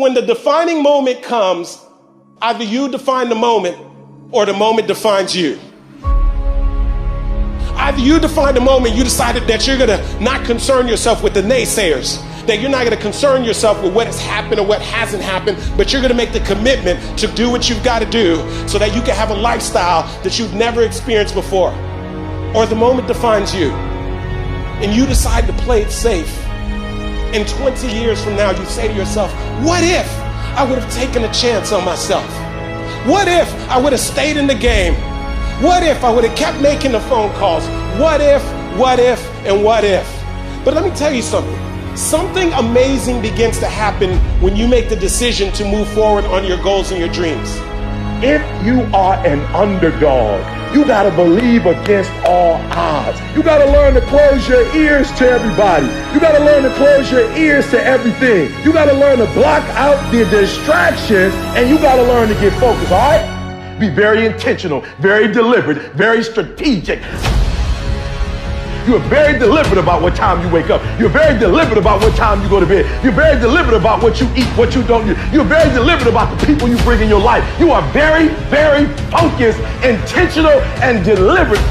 When the defining moment comes, either you define the moment or the moment defines you. Either you define the moment, you decided that you're gonna not concern yourself with the naysayers, that you're not gonna concern yourself with what has happened or what hasn't happened, but you're gonna make the commitment to do what you've gotta do so that you can have a lifestyle that you've never experienced before. Or the moment defines you, and you decide to play it safe. And 20 years from now, you say to yourself, what if I would have taken a chance on myself? What if I would have stayed in the game? What if I would have kept making the phone calls? What if, and what if? But let me tell you something. Something amazing begins to happen when you make the decision to move forward on your goals and your dreams. If you are an underdog, you got to believe against all odds. You got to learn to close your ears to everybody. You got to learn to close your ears to everything. You got to learn to block out the distractions, and you got to learn to get focused, all right? Be very intentional, very deliberate, very strategic. You're very deliberate about what time you wake up. You're very deliberate about what time you go to bed. You're very deliberate about what you eat, what you don't eat. You're very deliberate about the people you bring in your life. You are very, very focused, intentional, and deliberate.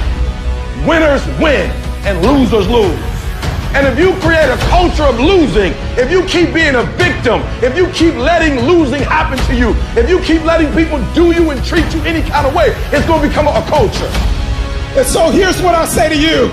Winners win and losers lose. And if you create a culture of losing, if you keep being a victim, if you keep letting losing happen to you, if you keep letting people do you and treat you any kind of way, it's going to become a culture. And so here's what I say to you.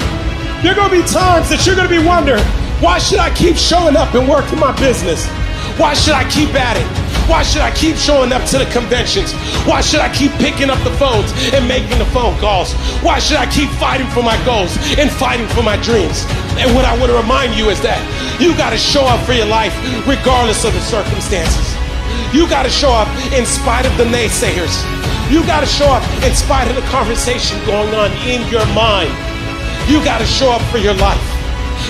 There are going to be times that you're going to be wondering, why should I keep showing up and working my business? Why should I keep at it? Why should I keep showing up to the conventions? Why should I keep picking up the phones and making the phone calls? Why should I keep fighting for my goals and fighting for my dreams? And what I want to remind you is that you got to show up for your life regardless of the circumstances. You got to show up in spite of the naysayers. You got to show up in spite of the conversation going on in your mind. You got to show up for your life,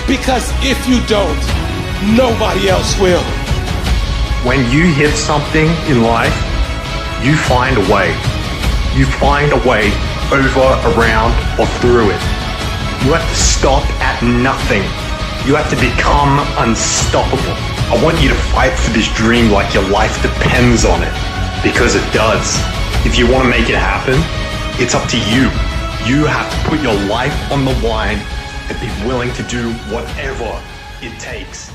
because if you don't, nobody else will. When you hit something in life, you find a way. You find a way over, around, or through it. You have to stop at nothing. You have to become unstoppable. I want you to fight for this dream like your life depends on it, because it does. If you want to make it happen, it's up to you. You have to put your life on the line and be willing to do whatever it takes.